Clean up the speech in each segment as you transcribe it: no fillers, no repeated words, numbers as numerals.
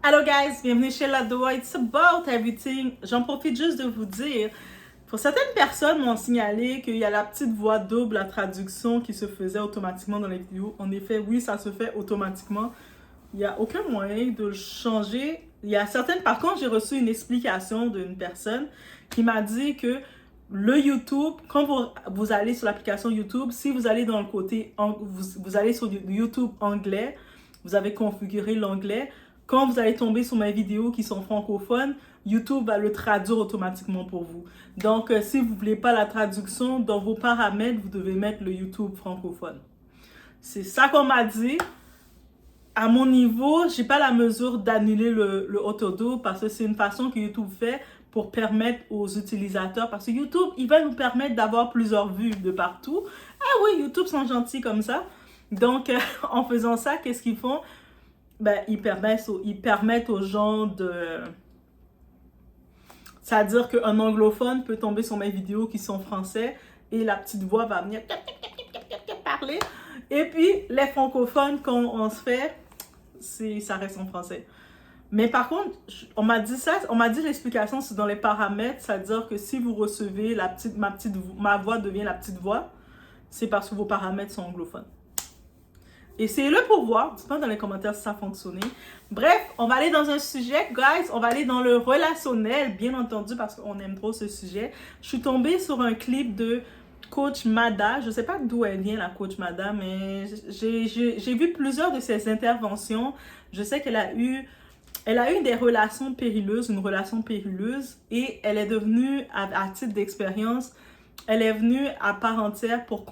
Hello guys, bienvenue chez Lado, it's about everything. J'en profite juste de vous dire, pour certaines personnes m'ont signalé qu'il y a la petite voix double à traduction qui se faisait automatiquement dans les vidéos. En effet, oui, ça se fait automatiquement. Il n'y a aucun moyen de le changer. Il y a certaines, par contre, j'ai reçu une explication d'une personne qui m'a dit que le YouTube, quand vous allez sur l'application YouTube, si vous allez dans le côté, vous allez sur YouTube anglais, vous avez configuré l'anglais. Quand vous allez tomber sur mes vidéos qui sont francophones, YouTube va le traduire automatiquement pour vous. Donc, si vous ne voulez pas la traduction, dans vos paramètres, vous devez mettre le YouTube francophone. C'est ça qu'on m'a dit. À mon niveau, je n'ai pas la mesure d'annuler le autodo parce que c'est une façon que YouTube fait pour permettre aux utilisateurs. Parce que YouTube, il va nous permettre d'avoir plusieurs vues de partout. Ah oui, YouTube sont gentils comme ça. Donc, en faisant ça, qu'est-ce qu'ils font? Ben, ils permettent aux gens de... C'est-à-dire qu'un anglophone peut tomber sur mes vidéos qui sont français et la petite voix va venir parler. Et puis, les francophones, quand on se fait, ça reste en français. Mais par contre, on m'a dit ça, on m'a dit l'explication, c'est dans les paramètres, c'est-à-dire que si vous recevez ma voix devient la petite voix, c'est parce que vos paramètres sont anglophones. Essayez-le pour voir. Dites-moi dans les commentaires si ça a fonctionné. Bref, on va aller dans un sujet, guys. On va aller dans le relationnel, bien entendu, parce qu'on aime trop ce sujet. Je suis tombée sur un clip de Coach Mada. Je ne sais pas d'où elle vient, la Coach Mada, mais j'ai vu plusieurs de ses interventions. Je sais qu'elle a eu des relations périlleuses, une relation périlleuse, et elle est devenue, à titre d'expérience, elle est venue à part entière pour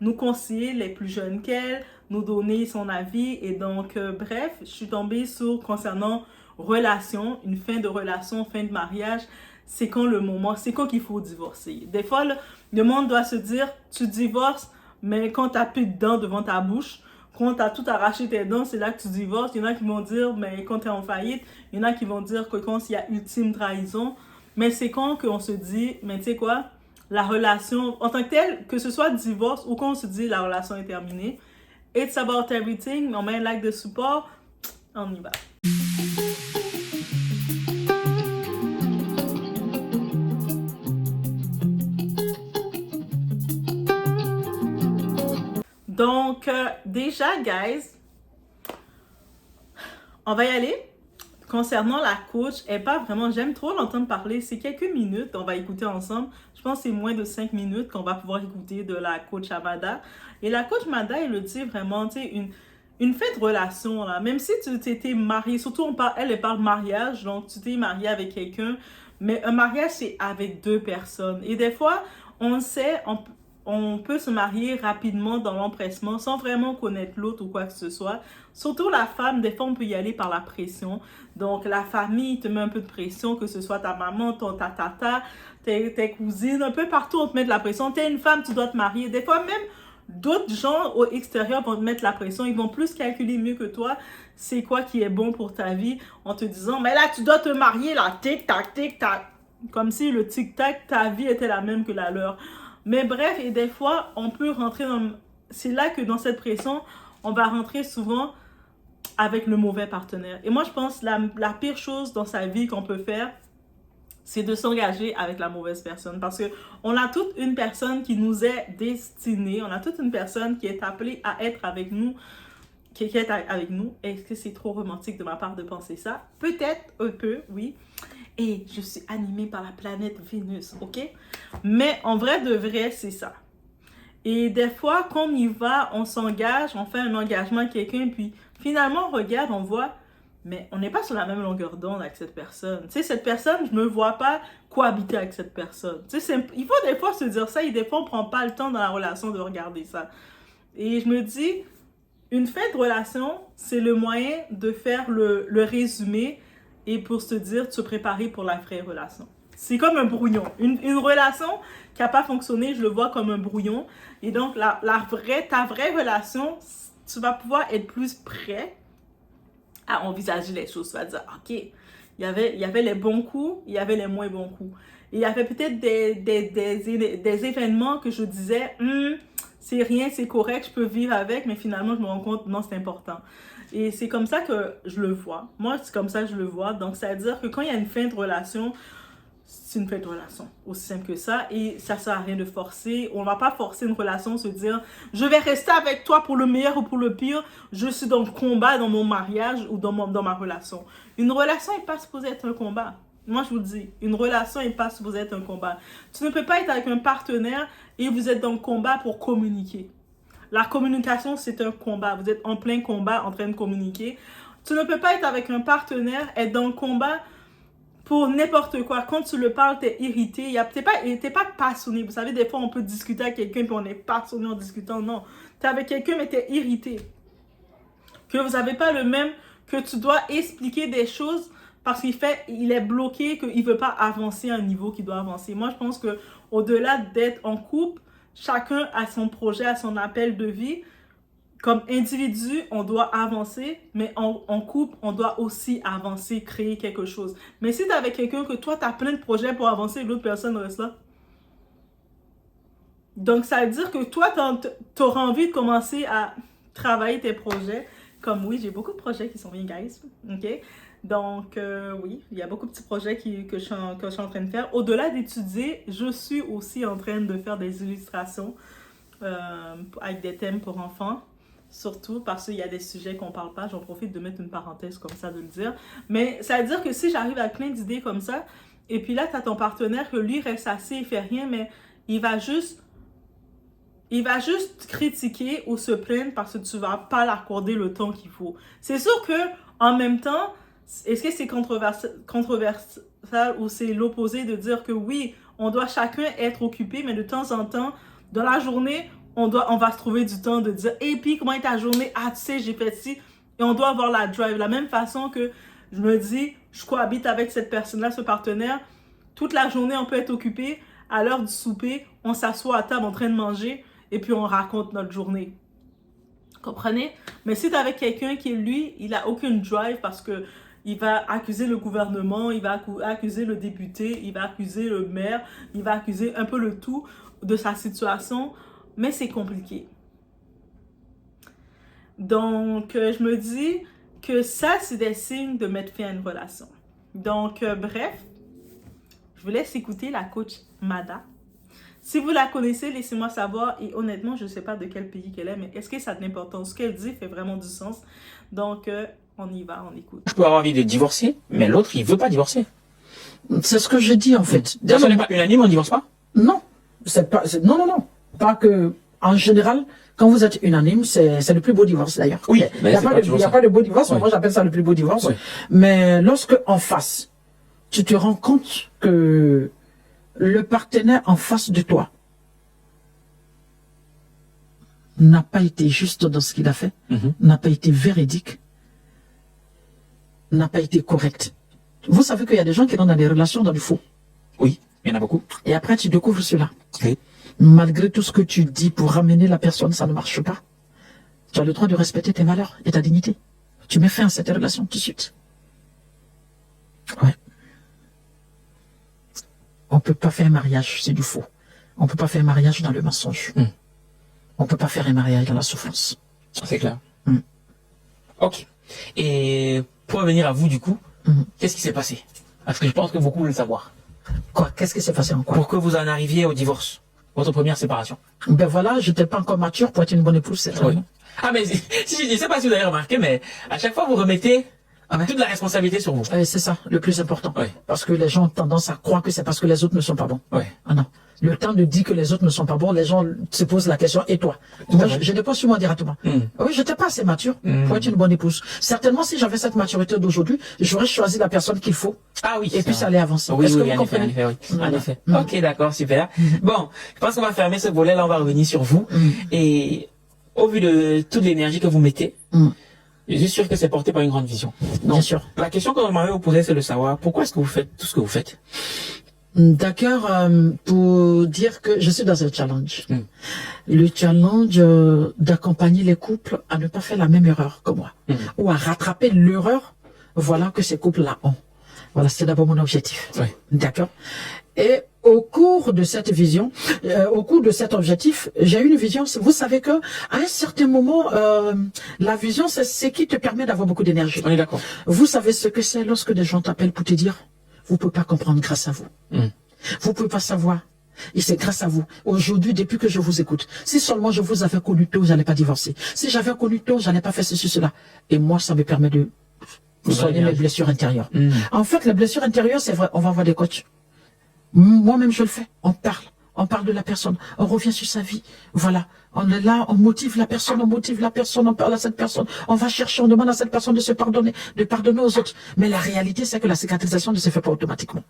nous conseiller les plus jeunes qu'elle, nous donner son avis. Et donc, bref, je suis tombée sur, concernant relation, une fin de relation, fin de mariage, c'est quand le moment, c'est quand qu'il faut divorcer. Des fois, le monde doit se dire, tu divorces, mais quand tu n'as plus de dents devant ta bouche, quand tu as tout arraché tes dents, c'est là que tu divorces. Il y en a qui vont dire, mais quand tu es en faillite, il y en a qui vont dire que quand il y a ultime trahison. Mais c'est quand qu'on se dit, mais tu sais quoi, la relation, en tant que telle, que ce soit divorce ou quand on se dit la relation est terminée, it's about everything, on met un like de support, on y va. Donc, déjà, guys, on va y aller. Concernant la coach, elle pas vraiment, j'aime trop l'entendre parler. C'est quelques minutes, on va écouter ensemble. Je pense que c'est moins de 5 minutes qu'on va pouvoir écouter de la coach Mada. Et la coach Mada, elle le dit vraiment, tu sais, une fin de relation, là. Même si tu t'étais marié, surtout elle parle mariage, donc tu t'es marié avec quelqu'un. Mais un mariage, c'est avec deux personnes. Et des fois, on sait, on peut se marier rapidement dans l'empressement sans vraiment connaître l'autre ou quoi que ce soit. Surtout la femme, des fois on peut y aller par la pression. Donc la famille te met un peu de pression, que ce soit ta maman, ta tata, tes cousines, un peu partout on te met de la pression. T'es une femme, tu dois te marier. Des fois même d'autres gens au extérieur vont te mettre la pression. Ils vont plus calculer mieux que toi c'est quoi qui est bon pour ta vie en te disant mais là tu dois te marier là, tic-tac, tic-tac. Comme si le tic-tac, ta vie était la même que la leur. Mais bref, et des fois, on peut rentrer dans... C'est là que dans cette pression, on va rentrer souvent avec le mauvais partenaire. Et moi, je pense que la pire chose dans sa vie qu'on peut faire, c'est de s'engager avec la mauvaise personne. Parce qu'on a toute une personne qui nous est destinée. On a toute une personne qui est appelée à être avec nous. Qui est avec nous. Est-ce que c'est trop romantique de ma part de penser ça? Peut-être un peu, oui. Et je suis animée par la planète Vénus, ok? Mais en vrai de vrai, c'est ça. Et des fois, quand on y va, on s'engage, on fait un engagement avec quelqu'un, puis finalement, on regarde, on voit, mais on n'est pas sur la même longueur d'onde avec cette personne. Tu sais, cette personne, je ne me vois pas cohabiter avec cette personne. Tu sais, il faut des fois se dire ça, et des fois, on ne prend pas le temps dans la relation de regarder ça. Et je me dis, une fin de relation, c'est le moyen de faire le résumé et pour se dire, se préparer pour la vraie relation. C'est comme un brouillon. Une relation qui n'a pas fonctionné, je le vois comme un brouillon. Et donc, ta vraie relation, tu vas pouvoir être plus prêt à envisager les choses. Tu vas dire, OK, il y avait les bons coups, il y avait les moins bons coups. Et il y avait peut-être des événements que je disais, c'est rien, c'est correct, je peux vivre avec, mais finalement, je me rends compte, non, c'est important. Et c'est comme ça que je le vois. Moi, c'est comme ça que je le vois. Donc, ça veut dire que quand il y a une fin de relation, c'est une fin de relation. Aussi simple que ça. Et ça sert à rien de forcer. On ne va pas forcer une relation, se dire, je vais rester avec toi pour le meilleur ou pour le pire. Je suis dans le combat dans mon mariage ou dans ma relation. Une relation n'est pas supposée être un combat. Moi, je vous le dis, une relation n'est pas supposée être un combat. Tu ne peux pas être avec un partenaire et vous êtes dans le combat pour communiquer. La communication, c'est un combat. Vous êtes en plein combat en train de communiquer. Tu ne peux pas être avec un partenaire, être dans le combat pour n'importe quoi. Quand tu le parles, tu es irrité. T'es pas passionné. Vous savez, des fois, on peut discuter avec quelqu'un puis on est passionné en discutant. Non. Tu es avec quelqu'un, mais tu es irrité. Que vous n'avez pas le même, que tu dois expliquer des choses parce qu'il est bloqué, qu'il ne veut pas avancer à un niveau qu'il doit avancer. Moi, je pense qu'au-delà d'être en couple, chacun a son projet, a son appel de vie. Comme individu, on doit avancer, mais en couple, on doit aussi avancer, créer quelque chose. Mais si tu es avec quelqu'un que toi, tu as plein de projets pour avancer et l'autre personne reste là. Donc, ça veut dire que toi, tu auras envie de commencer à travailler tes projets. Comme oui, j'ai beaucoup de projets qui sont bien, guys. OK? Donc, oui, il y a beaucoup de petits projets que je suis en train de faire. Au-delà d'étudier, je suis aussi en train de faire des illustrations avec des thèmes pour enfants. Surtout parce qu'il y a des sujets qu'on ne parle pas. J'en profite de mettre une parenthèse comme ça, de le dire. Mais ça veut dire que si j'arrive à plein d'idées comme ça, et puis là, tu as ton partenaire que lui reste assis, il fait rien, mais il va juste critiquer ou se plaindre parce que tu ne vas pas l'accorder le temps qu'il faut. C'est sûr que en même temps, est-ce que c'est controversal ou c'est l'opposé de dire que oui, on doit chacun être occupé, mais de temps en temps, dans la journée, on va se trouver du temps de dire « Et puis, comment est ta journée? Ah, tu sais, j'ai fait ci. » Et on doit avoir la drive. De la même façon que je me dis, je cohabite avec cette personne-là, ce partenaire. Toute la journée, on peut être occupé. À l'heure du souper, on s'assoit à table en train de manger et puis on raconte notre journée. Comprenez? Mais si tu es avec quelqu'un qui, lui, il n'a aucune drive parce que il va accuser le gouvernement, il va accuser le député, il va accuser le maire, il va accuser un peu le tout de sa situation. Mais c'est compliqué. Donc, je me dis que ça, c'est des signes de mettre fin à une relation. Donc, bref, je vous laisse écouter la coach Mada. Si vous la connaissez, laissez-moi savoir. Et honnêtement, je ne sais pas de quel pays qu'elle est, mais est-ce que ça a de l'importance? Ce qu'elle dit fait vraiment du sens. Donc, on y va, on écoute. Je peux avoir envie de divorcer, mais l'autre, il ne veut pas divorcer. C'est ce que je dis, en fait. Si on n'est pas unanime, on ne divorce pas? Non. Non. Pas que, en général, quand vous êtes unanime, c'est le plus beau divorce d'ailleurs. Oui, il n'y a pas de beau divorce, moi j'appelle ça le plus beau divorce. Oui. Mais lorsque en face, tu te rends compte que le partenaire en face de toi n'a pas été juste dans ce qu'il a fait, n'a pas été véridique, n'a pas été correct. Vous savez qu'il y a des gens qui sont dans des relations dans du faux. Oui, il y en a beaucoup. Et après tu découvres cela. Oui. Malgré tout ce que tu dis pour ramener la personne, ça ne marche pas. Tu as le droit de respecter tes valeurs et ta dignité. Tu mets fin à cette relation tout de suite. Ouais. On ne peut pas faire un mariage, c'est du faux. On ne peut pas faire un mariage dans le mensonge. On ne peut pas faire un mariage dans la souffrance. C'est clair. Ok. Et pour revenir à vous, du coup, qu'est-ce qui s'est passé? Parce que je pense que beaucoup veulent le savoir. Quoi? Qu'est-ce qui s'est passé en quoi? Pour que vous en arriviez au divorce. Votre première séparation. Ben voilà, je n'étais pas encore mature pour être une bonne épouse, c'est très bien. Ah, mais je ne sais pas si vous avez remarqué, mais à chaque fois, vous remettez toute la responsabilité sur vous. C'est ça, le plus important. Oui. Parce que les gens ont tendance à croire que c'est parce que les autres ne sont pas bons. Oui. Ah non. Le temps de dire que les autres ne sont pas bons, les gens se posent la question, et toi? Moi, je n'ai pas su moi directement. Oui, je n'étais pas assez mature pour être une bonne épouse. Certainement, si j'avais cette maturité d'aujourd'hui, j'aurais choisi la personne qu'il faut. Ah oui. Et puis ça allait avancer. Oui, Est-ce que oui, vous comprenez? En effet. Ok, d'accord, super. Bon, je pense qu'on va fermer ce volet, là, on va revenir sur vous. Et au vu de toute l'énergie que vous mettez, je suis sûr que c'est porté par une grande vision. Donc, bien sûr. La question que j'aimerais vous poser, c'est de savoir pourquoi est-ce que vous faites tout ce que vous faites? D'accord, pour dire que je suis dans un challenge. Le challenge d'accompagner les couples à ne pas faire la même erreur que moi. Ou à rattraper l'erreur, voilà, que ces couples-là ont. Voilà, c'est d'abord mon objectif. Oui. D'accord. Et au cours de cette vision, au cours de cet objectif, j'ai eu une vision. Vous savez que à un certain moment, la vision, c'est ce qui te permet d'avoir beaucoup d'énergie. On est d'accord. Vous savez ce que c'est lorsque des gens t'appellent pour te dire, vous pouvez pas comprendre grâce à vous. Vous pouvez pas savoir. Et c'est grâce à vous. Aujourd'hui, depuis que je vous écoute, si seulement je vous avais connu tôt, j'allais pas divorcer. Si j'avais connu tôt, j'allais pas faire ceci, cela. Et moi, ça me permet de soigner mes blessures intérieures. En fait, les blessures intérieures, c'est vrai, on va voir des coachs. Moi-même, je le fais. On parle de la personne. On revient sur sa vie. Voilà. On est là, on motive la personne, on parle à cette personne. On va chercher, on demande à cette personne de se pardonner, de pardonner aux autres. Mais la réalité, c'est que la cicatrisation ne se fait pas automatiquement.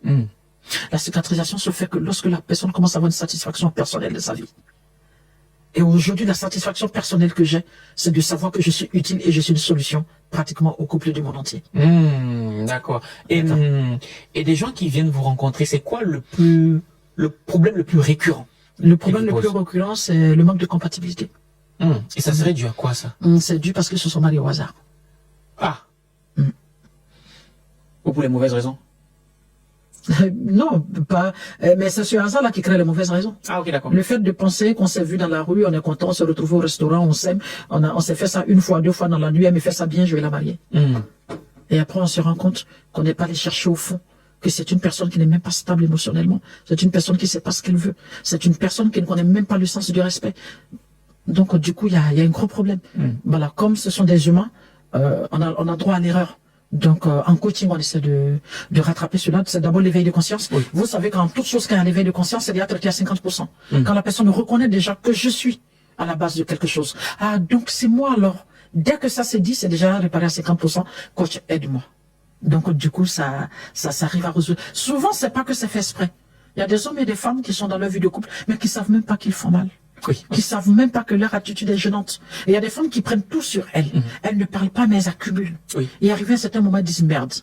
La cicatrisation se fait que lorsque la personne commence à avoir une satisfaction personnelle de sa vie. Et aujourd'hui, la satisfaction personnelle que j'ai, c'est de savoir que je suis utile et je suis une solution pratiquement au couple du monde entier. D'accord. Et des gens qui viennent vous rencontrer, c'est quoi le problème le plus récurrent? Le problème le plus récurrent, c'est le manque de compatibilité. Et ça serait dû à quoi, ça? C'est dû parce qu'ils se sont mariés au hasard. Ah. Ou pour les mauvaises raisons? Non, pas. Mais c'est ce hasard-là qui crée les mauvaises raisons. Ah, ok, d'accord. Le fait de penser qu'on s'est vu dans la rue, on est content, on se retrouve au restaurant, on s'aime, on s'est fait ça une fois, deux fois dans la nuit, elle me fait ça bien, je vais la marier. Et après, on se rend compte qu'on n'est pas allé chercher au fond, que c'est une personne qui n'est même pas stable émotionnellement. C'est une personne qui ne sait pas ce qu'elle veut. C'est une personne qui ne connaît même pas le sens du respect. Donc, du coup, il y a un gros problème. Voilà, comme ce sont des humains, on a droit à l'erreur. Donc, en coaching, on essaie de rattraper cela. C'est d'abord l'éveil de conscience. Oui. Vous savez qu'en toute chose, quand il y a l'éveil de conscience, c'est déjà traité à 50%. Quand la personne reconnaît déjà que je suis à la base de quelque chose. Ah, donc c'est moi alors. Dès que ça s'est dit, c'est déjà réparé à 50%. Coach, aide-moi. Donc, du coup, ça arrive à résoudre. Souvent, c'est pas que c'est fait exprès. Il y a des hommes et des femmes qui sont dans leur vie de couple, mais qui savent même pas qu'ils font mal. Oui. Qui savent même pas que leur attitude est gênante. Et il y a des femmes qui prennent tout sur elles. Elles ne parlent pas, mais elles accumulent. Oui. Et arrivé à un certain moment, elles disent merde.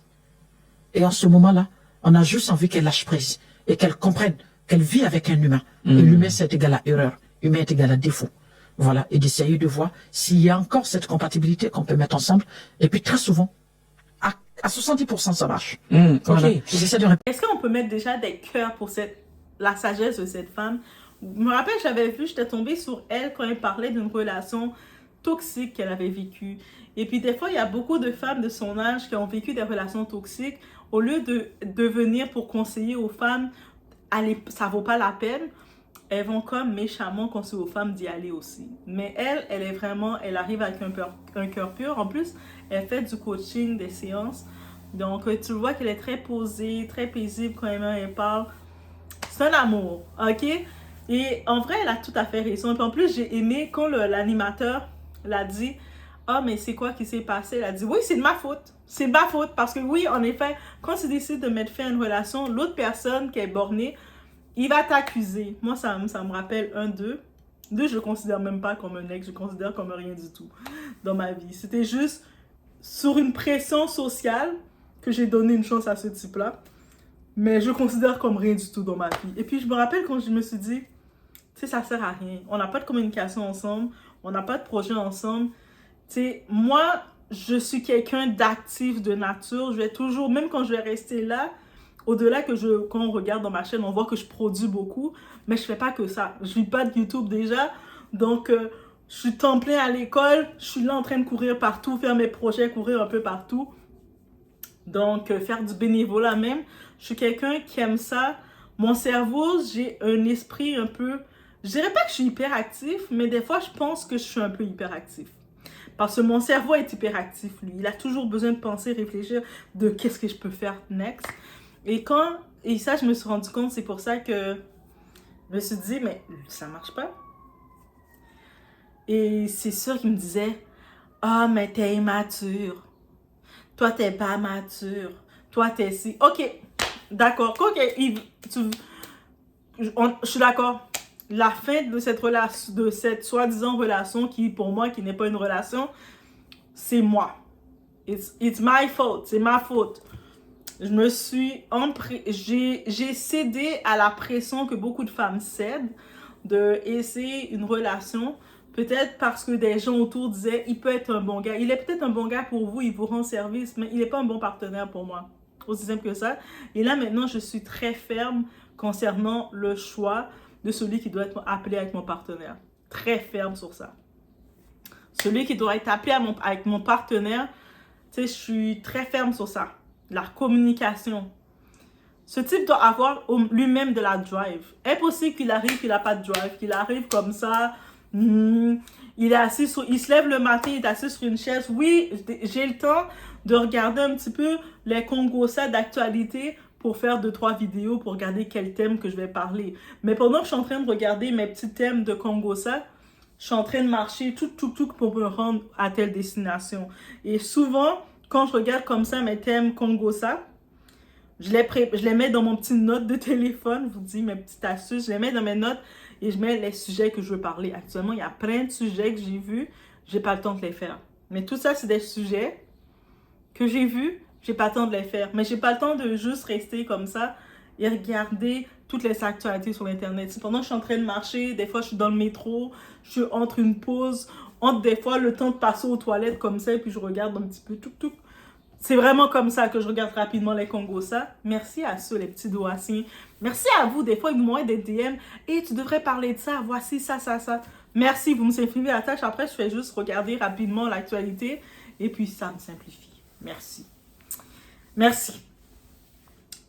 Et en ce moment-là, on a juste envie qu'elles lâchent prise. Et qu'elles comprennent qu'elles vivent avec un humain. Et l'humain, c'est égal à erreur. Humain est égal à défaut. Voilà. Et d'essayer de voir s'il y a encore cette compatibilité qu'on peut mettre ensemble. Et puis très souvent, à 70%, ça marche. Voilà. Okay. Est-ce qu'on peut mettre déjà des cœurs pour la sagesse de cette femme? Je me rappelle, j'étais tombée sur elle quand elle parlait d'une relation toxique qu'elle avait vécue. Et puis des fois, il y a beaucoup de femmes de son âge qui ont vécu des relations toxiques. Au lieu de venir pour conseiller aux femmes, allez, ça vaut pas la peine, elles vont comme méchamment conseiller aux femmes d'y aller aussi. Mais elle est vraiment, elle arrive avec un cœur pur. En plus, elle fait du coaching, des séances. Donc, tu vois qu'elle est très posée, très paisible quand elle parle. C'est un amour, ok? Et en vrai, elle a tout à fait raison. Et puis en plus, j'ai aimé quand l'animateur l'a dit, ah, mais c'est quoi qui s'est passé? Elle a dit, oui, c'est de ma faute. C'est de ma faute. Parce que oui, en effet, quand tu décides de mettre fin à une relation, l'autre personne qui est bornée, il va t'accuser. Moi, ça me rappelle deux, je le considère même pas comme un ex, je le considère comme rien du tout dans ma vie. C'était juste sur une pression sociale que j'ai donné une chance à ce type-là. Mais je le considère comme rien du tout dans ma vie. Et puis, je me rappelle quand je me suis dit, tu sais, ça sert à rien. On n'a pas de communication ensemble. On n'a pas de projet ensemble. Tu sais, moi, je suis quelqu'un d'actif de nature. Je vais toujours, même quand je vais rester là, au-delà que quand on regarde dans ma chaîne, on voit que je produis beaucoup. Mais je fais pas que ça. Je vis pas de YouTube déjà. Donc, je suis temps plein à l'école. Je suis là en train de courir partout, faire mes projets, courir un peu partout. Donc, faire du bénévolat même. Je suis quelqu'un qui aime ça. Mon cerveau, j'ai un esprit un peu... Je dirais pas que je suis hyperactif, mais des fois, je pense que je suis un peu hyperactif. Parce que mon cerveau est hyperactif, lui. Il a toujours besoin de penser, réfléchir de qu'est-ce que je peux faire next. Et ça, je me suis rendu compte, c'est pour ça que je me suis dit, mais ça marche pas. Et c'est sûr qu'il me disait, ah, mais t'es immature. Toi, t'es pas mature. Toi, t'es si... Ok, d'accord. Ok, je suis d'accord. La fin de cette relation, de cette soi-disant relation qui, pour moi, qui n'est pas une relation, c'est moi. It's my fault. C'est ma faute. J'ai cédé à la pression que beaucoup de femmes cèdent de essayer une relation. Peut-être parce que des gens autour disaient, il peut être un bon gars. Il est peut-être un bon gars pour vous, il vous rend service, mais il n'est pas un bon partenaire pour moi. Aussi simple que ça. Et là, maintenant, je suis très ferme concernant le choix de celui qui doit être appelé avec mon partenaire. Très ferme sur ça. Celui qui doit être appelé avec mon partenaire, tu sais, je suis très ferme sur ça. La communication. Ce type doit avoir lui-même de la drive. Impossible qu'il arrive qu'il n'a pas de drive, qu'il arrive comme ça. Il est assis il se lève le matin, il est assis sur une chaise. Oui, j'ai le temps de regarder un petit peu les Congosa d'actualité pour faire 2-3 vidéos pour regarder quel thème que je vais parler. Mais pendant que je suis en train de regarder mes petits thèmes de Congosa, je suis en train de marcher tout pour me rendre à telle destination. Et souvent, quand je regarde comme ça mes thèmes Congosa, je les mets dans mon petit note de téléphone, je vous dis mes petites astuces, je les mets dans mes notes et je mets les sujets que je veux parler. Actuellement, il y a plein de sujets que j'ai vus, j'ai pas le temps de les faire. Mais tout ça, c'est des sujets que j'ai vus, j'ai pas le temps de les faire. Mais j'ai pas le temps de juste rester comme ça et regarder toutes les actualités sur Internet. Pendant que je suis en train de marcher, des fois je suis dans le métro, je suis entre une pause, entre des fois le temps de passer aux toilettes comme ça et puis je regarde un petit peu tout. C'est vraiment comme ça que je regarde rapidement les Congosa. Merci à ceux, les petits doigts. Merci à vous. Des fois, ils m'envoient des DM. Et tu devrais parler de ça. Voici ça. Merci, vous me simplifiez la tâche. Après, je fais juste regarder rapidement l'actualité. Et puis, ça me simplifie. Merci.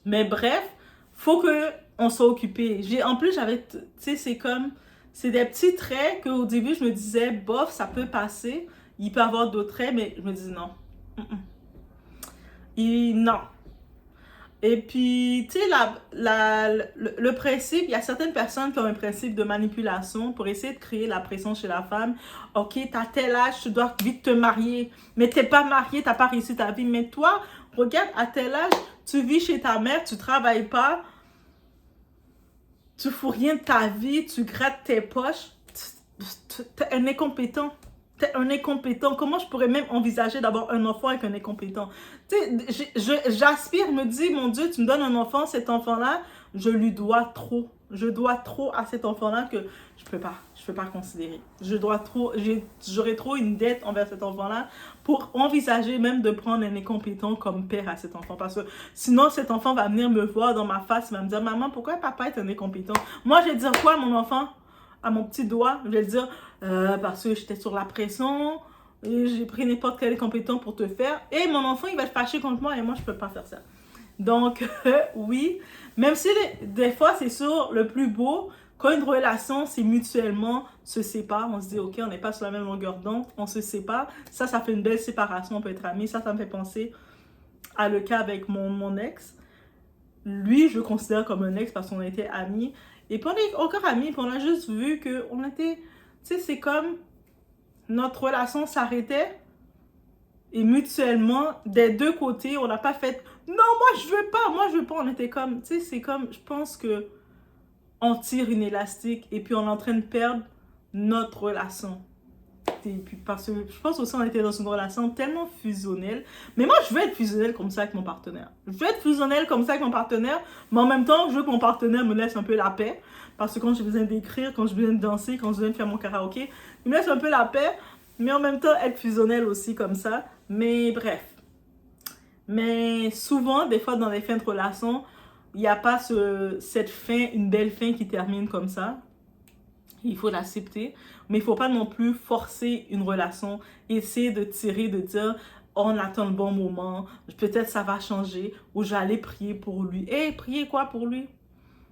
Mais bref, faut qu'on soit occupé. En plus, j'avais, tu sais, c'est des petits traits qu'au début, je me disais, bof, ça peut passer. Il peut y avoir d'autres traits, mais je me dis non. Non. Et puis, tu sais, le principe, il y a certaines personnes qui ont un principe de manipulation pour essayer de créer la pression chez la femme. Ok, t'as tel âge, tu dois vite te marier. Mais t'es pas marié, t'as pas réussi ta vie. Mais toi, regarde, à tel âge, tu vis chez ta mère, tu travailles pas, tu fous rien de ta vie, tu grattes tes poches. T'es un incompétent. T'es un incompétent. Comment je pourrais même envisager d'avoir un enfant avec un incompétent? Tu sais, j'aspire, me dis, mon Dieu, tu me donnes un enfant, cet enfant-là, je lui dois trop. Je dois trop à cet enfant-là que je peux pas considérer. J'aurais trop une dette envers cet enfant-là pour envisager même de prendre un incompétent comme père à cet enfant. Parce que sinon, cet enfant va venir me voir dans ma face, il va me dire, maman, pourquoi papa est un incompétent? Moi, je vais dire quoi à mon enfant? À mon petit doigt, je vais dire, parce que j'étais sur la pression, et j'ai pris n'importe quel compétent pour te faire, et mon enfant, il va être fâché contre moi, et moi, je peux pas faire ça. Donc, oui, même si des fois, c'est sûr, le plus beau, quand une relation, c'est mutuellement, se sépare, on se dit, ok, on n'est pas sur la même longueur d'onde, on se sépare, ça fait une belle séparation, on peut être amis, ça me fait penser à le cas avec mon ex. Lui, je le considère comme un ex parce qu'on était amis, et puis on est encore amis, puis on a juste vu qu'on était, tu sais, c'est comme notre relation s'arrêtait et mutuellement, des deux côtés, on n'a pas fait « Non, moi je veux pas », on était comme, tu sais, c'est comme, je pense que on tire une élastique et puis on est en train de perdre notre relation. Et puis parce que je pense aussi qu'on était dans une relation tellement fusionnelle. Mais moi, je veux être fusionnelle comme ça avec mon partenaire. Je veux être fusionnelle comme ça avec mon partenaire, mais en même temps, je veux que mon partenaire me laisse un peu la paix. Parce que quand j'ai besoin d'écrire, quand j'ai besoin de danser, quand j'ai besoin de faire mon karaoké, il me laisse un peu la paix, mais en même temps, être fusionnelle aussi comme ça. Mais bref. Mais souvent, des fois, dans les fins de relation, il n'y a pas cette fin, une belle fin qui termine comme ça. Il faut l'accepter, mais il ne faut pas non plus forcer une relation, essayer de tirer, de dire on attend le bon moment, peut-être ça va changer, ou j'allais prier pour lui. Prier quoi pour lui?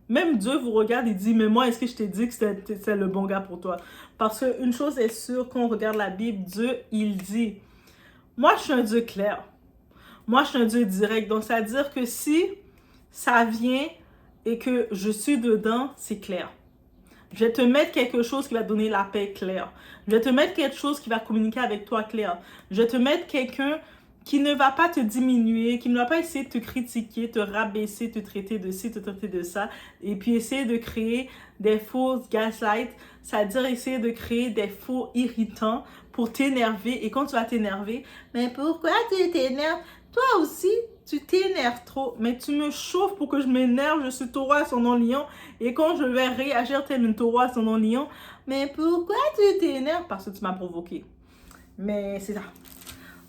Même Dieu vous regarde et dit, mais moi, est-ce que je t'ai dit que c'était le bon gars pour toi? Parce qu'une chose est sûre, quand on regarde la Bible, Dieu, il dit, moi, je suis un Dieu clair. Moi, je suis un Dieu direct. Donc, ça veut dire que si ça vient et que je suis dedans, c'est clair. Je vais te mettre quelque chose qui va donner la paix claire. Je vais te mettre quelque chose qui va communiquer avec toi clair. Je vais te mettre quelqu'un qui ne va pas te diminuer, qui ne va pas essayer de te critiquer, te rabaisser, te traiter de ci, te traiter de ça, et puis essayer de créer des faux gaslights, c'est-à-dire essayer de créer des faux irritants pour t'énerver. Et quand tu vas t'énerver, mais pourquoi tu t'énerves? Toi aussi, tu t'énerves trop, mais tu me chauffes pour que je m'énerve, je suis taureau à son nom lion, et quand je vais réagir tel une taureau à son nom lion, mais pourquoi tu t'énerves? Parce que tu m'as provoqué. Mais c'est ça.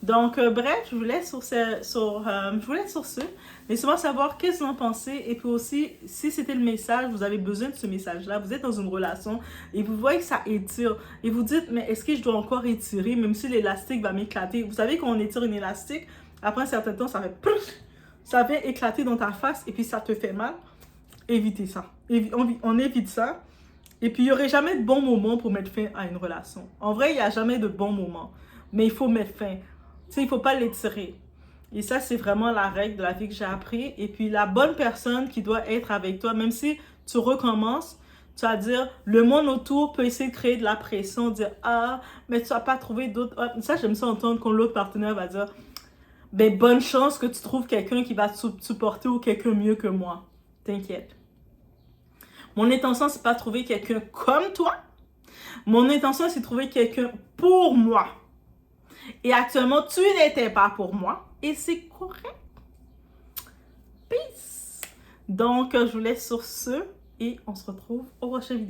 Donc, bref, je vous laisse sur ce. Laissez-moi savoir qu'est-ce que vous en pensez. Et puis aussi, si c'était le message, vous avez besoin de ce message-là. Vous êtes dans une relation et vous voyez que ça étire. Et vous dites, mais est-ce que je dois encore étirer, même si l'élastique va m'éclater? Vous savez, quand on étire une élastique, après un certain temps, ça fait prrr, ça vient éclater dans ta face et puis ça te fait mal. Évitez ça. On évite ça. Et puis, il n'y aurait jamais de bon moment pour mettre fin à une relation. En vrai, il n'y a jamais de bon moment. Mais il faut mettre fin. Tu sais, il ne faut pas l'étirer. Et ça, c'est vraiment la règle de la vie que j'ai appris. Et puis, la bonne personne qui doit être avec toi, même si tu recommences, tu vas dire, le monde autour peut essayer de créer de la pression, dire, ah, mais tu n'as pas trouvé d'autres. Ah, ça, j'aime ça entendre quand l'autre partenaire va dire, ben, bonne chance que tu trouves quelqu'un qui va te supporter ou quelqu'un mieux que moi. T'inquiète. Mon intention, c'est pas de trouver quelqu'un comme toi. Mon intention, c'est de trouver quelqu'un pour moi. Et actuellement, tu n'étais pas pour moi. Et c'est correct. Peace. Donc, je vous laisse sur ce. Et on se retrouve au prochain vidéo.